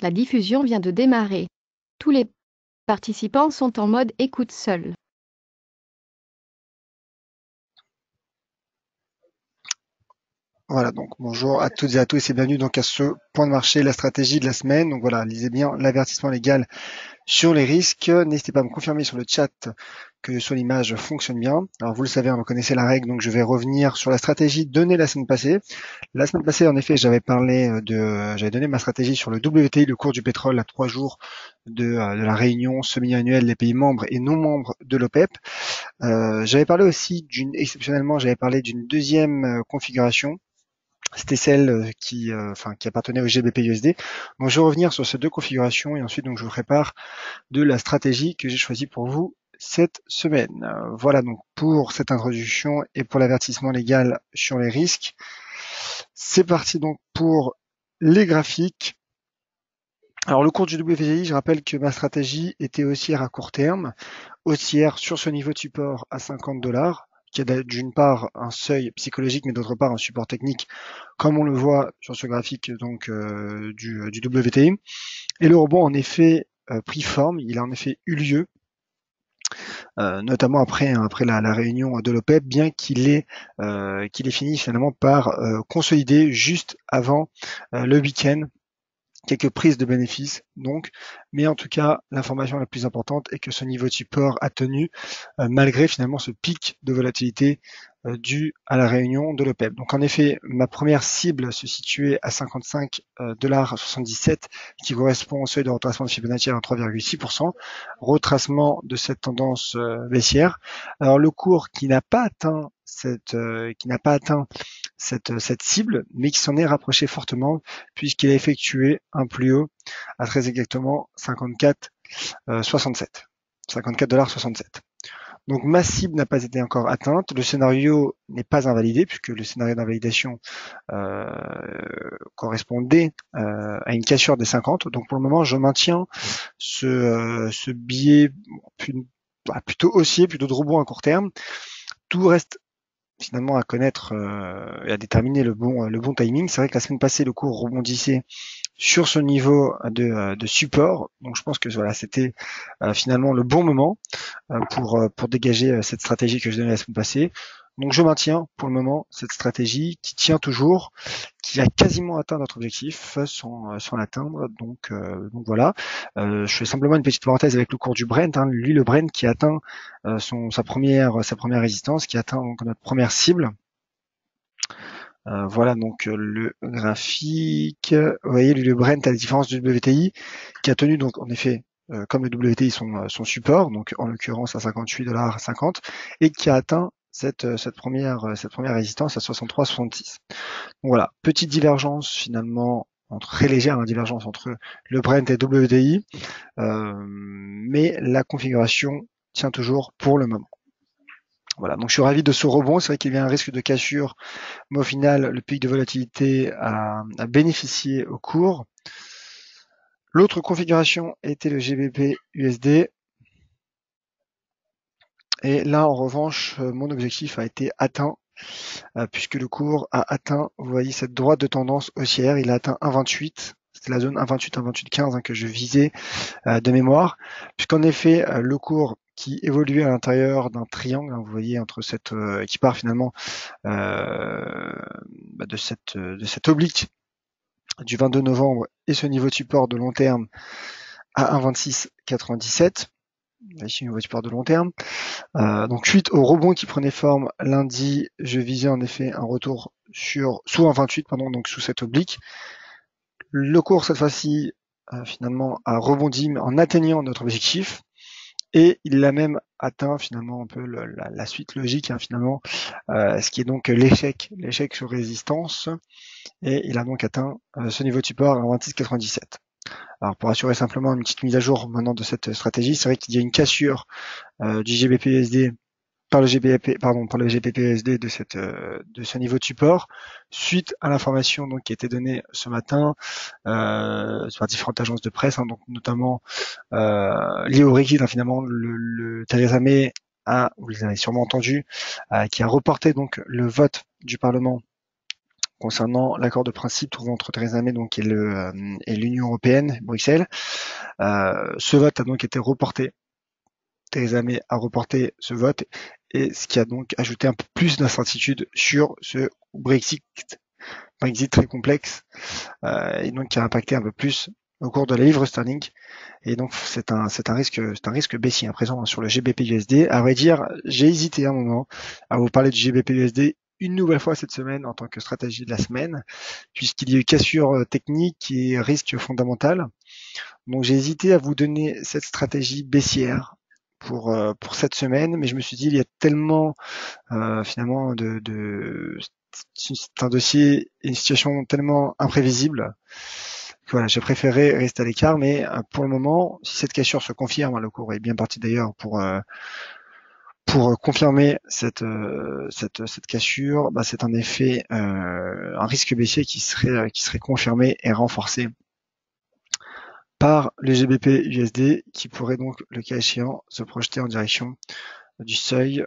La diffusion vient de démarrer. Tous les participants sont en mode écoute seul. Voilà, donc bonjour à toutes et à tous et bienvenue donc à ce point de marché, la stratégie de la semaine. Donc voilà, lisez bien l'avertissement légal sur les risques. N'hésitez pas à me confirmer sur le chat que sur l'image fonctionne bien. Alors vous le savez, vous connaissez la règle, donc je vais revenir sur la stratégie donnée la semaine passée. La semaine passée, en effet, j'avais donné ma stratégie sur le WTI, le cours du pétrole à 3 jours de la réunion semi-annuelle des pays membres et non membres de l'OPEP. J'avais parlé aussi exceptionnellement, j'avais parlé d'une deuxième configuration. C'était celle qui appartenait au GBP/USD. Donc je vais revenir sur ces deux configurations et ensuite donc je vous prépare de la stratégie que j'ai choisie pour vous cette semaine. Voilà donc pour cette introduction et pour l'avertissement légal sur les risques. C'est parti donc pour les graphiques. Alors le cours du WTI, je rappelle que ma stratégie était haussière à court terme, haussière sur ce niveau de support à 50 $, qui a d'une part un seuil psychologique, mais d'autre part un support technique, comme on le voit sur ce graphique donc du WTI. Et le rebond en effet pris forme, il a en effet eu lieu, notamment après la réunion de l'OPEP, bien qu'il ait fini finalement par consolider juste avant le week-end. Quelques prises de bénéfices donc, mais en tout cas l'information la plus importante est que ce niveau de support a tenu malgré finalement ce pic de volatilité dû à la réunion de l'OPEP. Donc en effet, ma première cible se situait à 55,77 $, qui correspond au seuil de retracement de Fibonacci à 3,6%, retracement de cette tendance baissière. Alors le cours qui n'a pas atteint cette cible, mais qui s'en est rapproché fortement puisqu'il a effectué un plus haut à très exactement 54,67 $. Donc ma cible n'a pas été encore atteinte. Le scénario n'est pas invalidé puisque le scénario d'invalidation correspondait à une cassure des 50. Donc pour le moment, je maintiens ce biais plutôt haussier, plutôt de rebond à court terme. Tout reste finalement à connaître et à déterminer le bon timing. C'est vrai que la semaine passée, le cours rebondissait sur ce niveau de support. Donc je pense que voilà, c'était finalement le bon moment pour dégager cette stratégie que je donnais la semaine passée. Donc je maintiens pour le moment cette stratégie qui tient toujours, qui a quasiment atteint notre objectif sans l'atteindre. Donc voilà. Je fais simplement une petite parenthèse avec le cours du Brent. Lui, le Brent qui atteint sa première résistance, qui atteint donc notre première cible. Voilà donc le graphique. Vous voyez, lui, le Brent, à la différence du WTI, qui a tenu donc en effet comme le WTI son support, donc en l'occurrence à 58,50 $, et qui a atteint cette première résistance à 63,66. Donc voilà, petite divergence finalement très légère divergence entre le Brent et le WTI, mais la configuration tient toujours pour le moment. Voilà, donc je suis ravi de ce rebond. C'est vrai qu'il y a un risque de cassure, mais au final, le pic de volatilité a bénéficié au cours. L'autre configuration était le GBP/USD. Et là, en revanche, mon objectif a été atteint, puisque le cours a atteint, vous voyez, cette droite de tendance haussière. Il a atteint 1,28. C'était la zone 1,28, 1,28,15 que je visais de mémoire, puisqu'en effet, le cours qui évoluait à l'intérieur d'un triangle, vous voyez, entre qui part finalement de cette oblique du 22 novembre et ce niveau de support de long terme à 1,2697. Ici, niveau de support de long terme. Donc suite au rebond qui prenait forme lundi, je visais en effet un retour sous 1,28, donc sous cette oblique. Le cours cette fois-ci finalement a rebondi en atteignant notre objectif. Et il l'a même atteint finalement un peu la suite logique finalement, ce qui est donc l'échec sur résistance, et il a donc atteint ce niveau de support à 26,97. Alors pour assurer simplement une petite mise à jour maintenant de cette stratégie, c'est vrai qu'il y a une cassure du GBP/USD par le GBP/USD de ce niveau de support suite à l'information donc qui a été donnée ce matin par différentes agences de presse, donc notamment lié au Brexit, finalement le Theresa May vous les avez sûrement entendu, qui a reporté donc le vote du Parlement concernant l'accord de principe trouvé entre Theresa May donc, et l'Union européenne, Bruxelles. Ce vote a donc été reporté. Theresa May a reporté ce vote, et ce qui a donc ajouté un peu plus d'incertitude sur ce Brexit très complexe, et donc qui a impacté un peu plus au cours de la livre sterling. Et donc c'est un risque baissier à présent sur le GBP/USD. À vrai dire, j'ai hésité un moment à vous parler du GBP/USD une nouvelle fois cette semaine en tant que stratégie de la semaine, puisqu'il y a eu cassure technique et risque fondamental. Donc j'ai hésité à vous donner cette stratégie baissière pour cette semaine, mais je me suis dit il y a tellement finalement c'est un dossier, une situation tellement imprévisible que voilà, j'ai préféré rester à l'écart, mais pour le moment, si cette cassure se confirme, le cours est bien parti d'ailleurs pour confirmer cette cassure, bah, c'est en effet un risque baissier qui serait confirmé et renforcé par le GBP/USD qui pourrait donc, le cas échéant, se projeter en direction du seuil.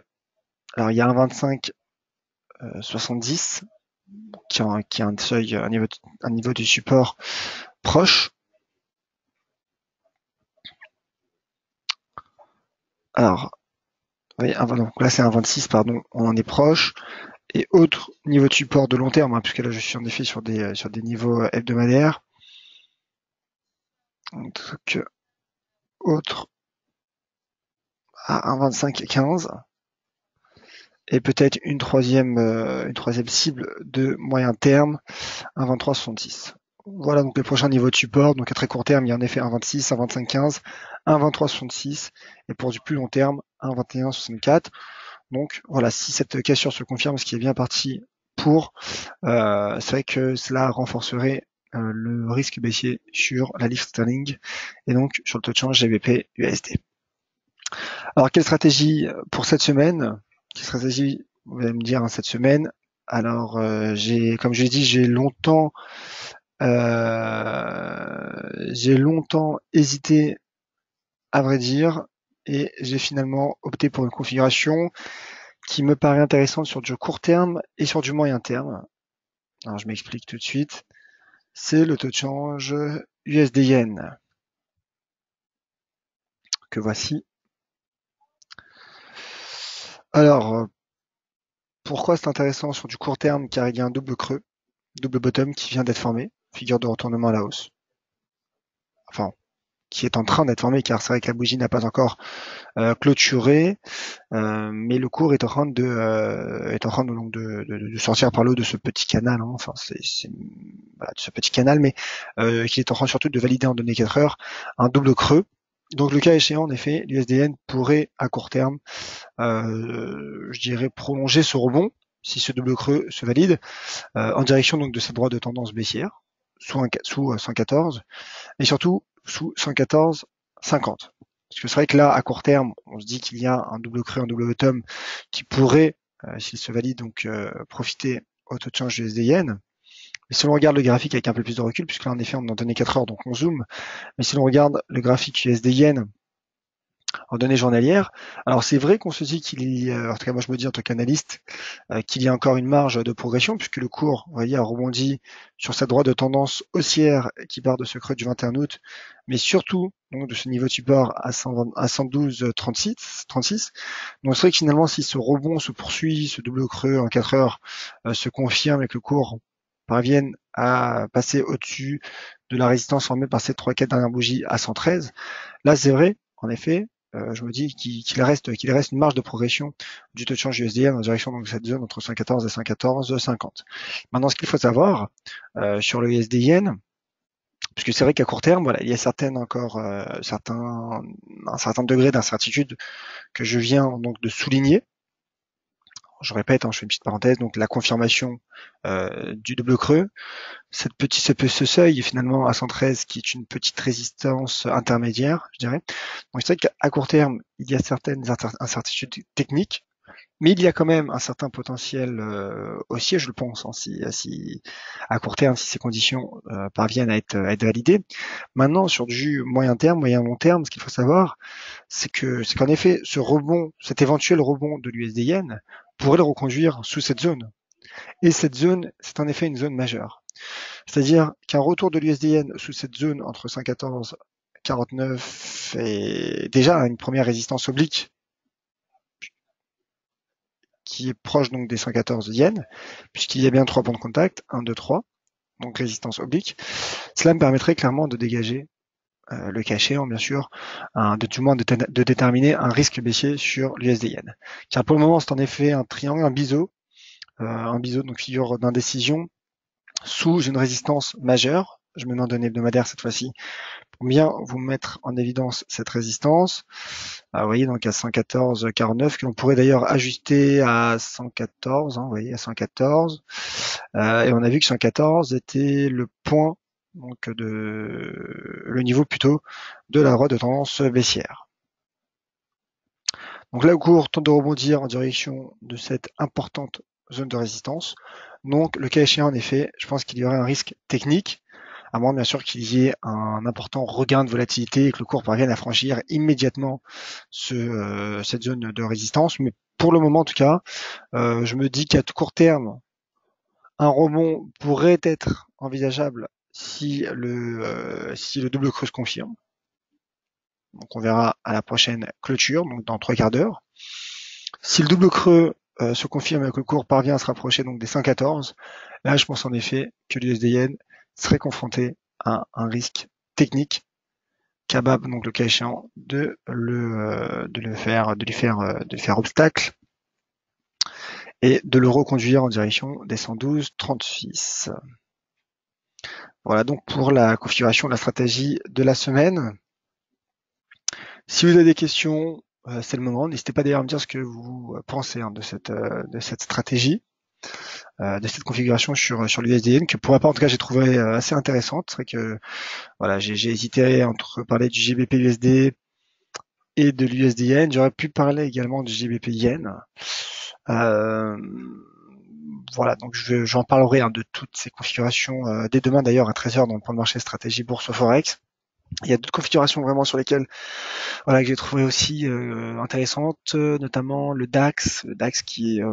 Alors il y a un 25,70 qui a un seuil, un niveau de support proche. Alors, oui, donc là c'est un 26, pardon, on en est proche. Et autre niveau de support de long terme, puisque là je suis en effet sur des niveaux hebdomadaires. Donc, autre à un 25,15. Et peut-être une troisième cible de moyen terme, un 23,66. Voilà donc les prochains niveaux de support. Donc à très court terme, il y a en effet un 26, un 25,15, un 23,66. Et pour du plus long terme, un 21,64. Donc voilà, si cette cassure se confirme, ce qui est bien parti pour, c'est vrai que cela renforcerait le risque baissier sur la livre sterling et donc sur le taux de change GBP/USD. Alors quelle stratégie pour cette semaine? Quelle stratégie, vous allez me dire, cette semaine? Alors comme je l'ai dit, j'ai longtemps hésité, à vrai dire, et j'ai finalement opté pour une configuration qui me paraît intéressante sur du court terme et sur du moyen terme. Alors je m'explique tout de suite. C'est le taux de change USD-Yen que voici. Alors, pourquoi c'est intéressant sur du court terme? Car il y a un double creux, double bottom qui vient d'être formé, figure de retournement à la hausse. Enfin, qui est en train d'être formé, car c'est vrai que la bougie n'a pas encore clôturé, mais le cours est en train de sortir par le haut de ce petit canal. Hein. Enfin, voilà, de ce petit canal, mais qui est en train surtout de valider en données 4 heures un double creux. Donc le cas échéant, en effet, l'USDN pourrait à court terme, je dirais, prolonger ce rebond si ce double creux se valide en direction donc de sa droite de tendance baissière sous 114 et surtout sous 114,50. Parce que c'est vrai que là, à court terme, on se dit qu'il y a un double creux, un double bottom qui pourrait, s'il se valide, donc profiter au taux de change USD-Yen. Mais si l'on regarde le graphique avec un peu plus de recul, puisque là, en effet, on est en données 4 heures, donc on zoome. Mais si l'on regarde le graphique USD-Yen en données journalières, alors c'est vrai qu'on se dit qu'il y a, en tout cas moi je me dis en tant qu'analyste, qu'il y a encore une marge de progression, puisque le cours, vous voyez, a rebondi sur sa droite de tendance haussière qui part de ce creux du 21 août, mais surtout donc, de ce niveau de support à 112,36. Donc c'est vrai que finalement, si ce rebond se poursuit, ce double creux en 4 heures se confirme et que le cours parvienne à passer au-dessus de la résistance formée par ces 3-4 dernières bougies à 113, là c'est vrai, en effet, je me dis qu'il reste une marge de progression du taux de change USD en direction donc, de cette zone entre 114 et 114,50. Maintenant, ce qu'il faut savoir sur le USD Yen, puisque c'est vrai qu'à court terme, voilà, il y a un certain degré d'incertitude que je viens donc de souligner. Je répète, je fais une petite parenthèse, donc la confirmation du double creux, ce seuil finalement à 113 qui est une petite résistance intermédiaire, je dirais. Donc c'est vrai qu'à court terme, il y a certaines incertitudes techniques, mais il y a quand même un certain potentiel haussier, je le pense, hein, si à court terme, si ces conditions parviennent à être validées. Maintenant, sur du moyen terme, moyen long terme, ce qu'il faut savoir, c'est qu'en effet, cet éventuel rebond de l'USD Yen pourrait le reconduire sous cette zone. Et cette zone, c'est en effet une zone majeure. C'est-à-dire qu'un retour de l'USDN sous cette zone entre 114 49 est déjà une première résistance oblique qui est proche donc des 114 yens, puisqu'il y a bien 3 points de contact, 1, 2, 3, donc résistance oblique. Cela me permettrait clairement de dégager le cas échéant, bien sûr, de tout le moins de déterminer un risque baissier sur l'USD-Yen. Car pour le moment, c'est en effet un triangle, un biseau donc figure d'indécision sous une résistance majeure. Je me mets en données hebdomadaires cette fois-ci pour bien vous mettre en évidence cette résistance. Vous voyez donc à 114,49 que l'on pourrait d'ailleurs ajuster à 114, vous voyez à 114. Et on a vu que 114 était le point donc le niveau plutôt de la droite de tendance baissière. Donc là, le cours tente de rebondir en direction de cette importante zone de résistance. Donc, le cas échéant, en effet, je pense qu'il y aurait un risque technique, à moins bien sûr qu'il y ait un important regain de volatilité et que le cours parvienne à franchir immédiatement cette zone de résistance. Mais pour le moment, en tout cas, je me dis qu'à court terme, un rebond pourrait être envisageable si le double creux se confirme. Donc on verra à la prochaine clôture, donc dans 3 quarts d'heure. Si le double creux se confirme et que le cours parvient à se rapprocher donc des 114, là je pense en effet que l'USD-Yen serait confronté à un risque technique capable, donc le cas échéant, de lui faire obstacle et de le reconduire en direction des 112,36. Voilà donc pour la configuration de la stratégie de la semaine. Si vous avez des questions, c'est le moment. N'hésitez pas d'ailleurs à me dire ce que vous pensez de cette stratégie, de cette configuration sur l'USDN, que pour ma part en tout cas j'ai trouvé assez intéressante. C'est vrai que voilà, j'ai hésité entre parler du GBP USD et de l'USDN. J'aurais pu parler également du GBP Yen. Voilà, donc j'en parlerai de toutes ces configurations dès demain d'ailleurs à 13h dans le point de marché stratégie bourse Forex. Il y a d'autres configurations vraiment sur lesquelles que j'ai trouvé aussi intéressantes, notamment le DAX qui est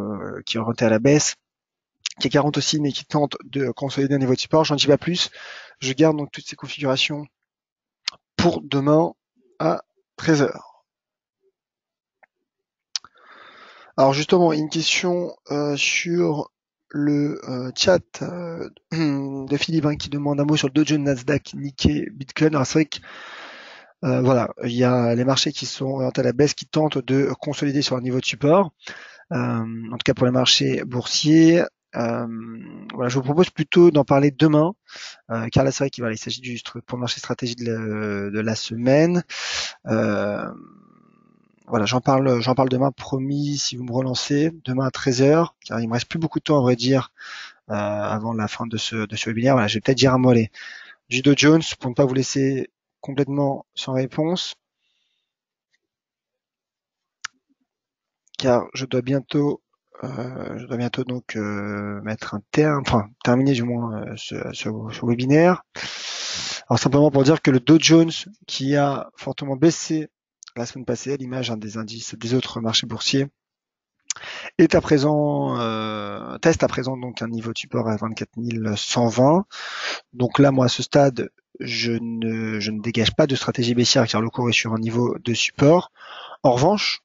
orienté à la baisse, qui est 40 aussi, mais qui tente de consolider un niveau de support. J'en dis pas plus. Je garde donc toutes ces configurations pour demain à 13h. Alors justement, une question sur le chat de Philippe qui demande un mot sur le Dow Jones, Nasdaq, Nikkei, Bitcoin. Alors c'est vrai que voilà, il y a les marchés qui sont orientés à la baisse, qui tentent de consolider sur un niveau de support. En tout cas pour les marchés boursiers. Voilà, je vous propose plutôt d'en parler demain, car là c'est vrai qu'il s'agit du pour le marché stratégie de la semaine. Voilà, j'en parle demain, promis, si vous me relancez, demain à 13h, car il me reste plus beaucoup de temps, à vrai dire, avant la fin de ce webinaire. Voilà, je vais peut-être dire un mot du Dow Jones pour ne pas vous laisser complètement sans réponse, car je dois bientôt donc mettre un terme, enfin terminer du moins ce webinaire. Alors simplement pour dire que le Dow Jones, qui a fortement baissé la semaine passée, à l'image des indices des autres marchés boursiers, est à présent teste à présent donc un niveau de support à 24 120. Donc là, moi à ce stade, je ne dégage pas de stratégie baissière car le cours est sur un niveau de support. En revanche,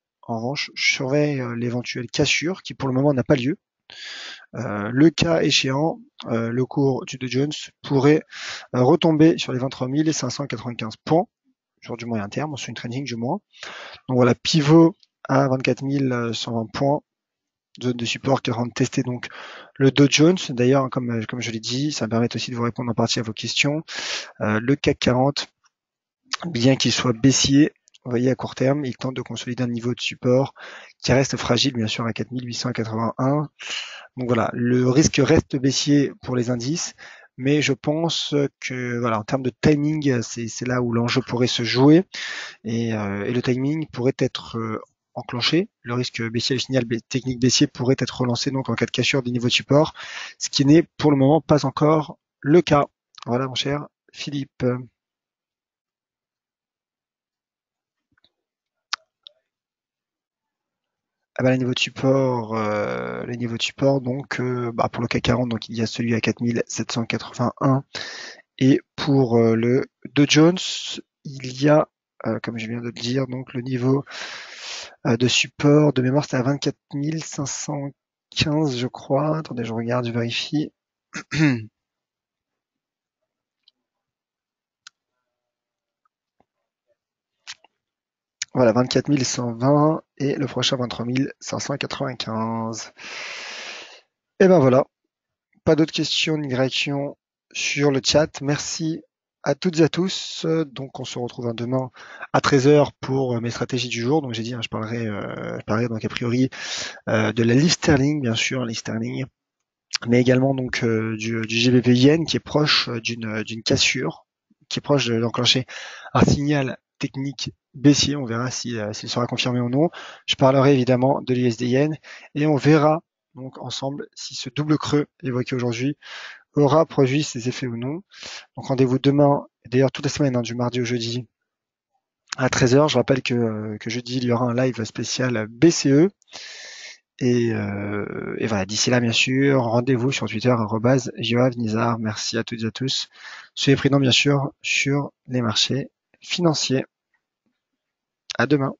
je surveille l'éventuelle cassure qui pour le moment n'a pas lieu. Le cas échéant, le cours du Dow Jones pourrait retomber sur les 23 595 points sur du moyen terme, sur une trending du moins. Donc voilà, pivot à 24 120 points, zone de support qui rentre tester donc le Dow Jones. D'ailleurs, comme je l'ai dit, ça me permet aussi de vous répondre en partie à vos questions. Le CAC 40, bien qu'il soit baissier, vous voyez à court terme, il tente de consolider un niveau de support qui reste fragile, bien sûr, à 4881. Donc voilà, le risque reste baissier pour les indices, mais je pense que voilà, en termes de timing, c'est là où l'enjeu pourrait se jouer et le timing pourrait être enclenché. Le risque baissier, le signal technique baissier pourrait être relancé donc en cas de cassure des niveaux de support, ce qui n'est pour le moment pas encore le cas. Voilà mon cher Philippe. Ah bah, les niveaux de support, donc pour le CAC 40, donc il y a celui à 4781 et pour le Dow Jones, il y a, comme je viens de le dire, donc le niveau de support de mémoire, c'était à 24 515, je crois. Attendez, je regarde, je vérifie. Voilà, 24 120 et le prochain 23 595. Et ben voilà, pas d'autres questions ni réactions sur le chat. Merci à toutes et à tous. Donc on se retrouve demain à 13 h pour mes stratégies du jour. Donc j'ai dit, hein, je parlerai donc a priori de la livre sterling, bien sûr, livre sterling, mais également donc du GBP yen qui est proche d'une cassure, qui est proche d'enclencher un signal technique baissier. On verra s'il sera confirmé ou non. Je parlerai évidemment de l'USD yen et on verra donc ensemble si ce double creux évoqué aujourd'hui aura produit ses effets ou non. Donc rendez-vous demain, d'ailleurs toute la semaine, hein, du mardi au jeudi à 13 h. Je rappelle que jeudi il y aura un live spécial BCE. Et voilà, d'ici là, bien sûr, rendez-vous sur Twitter, @JoavNizar. Merci à toutes et à tous. Soyez prudents, bien sûr, sur les marchés financiers. À demain.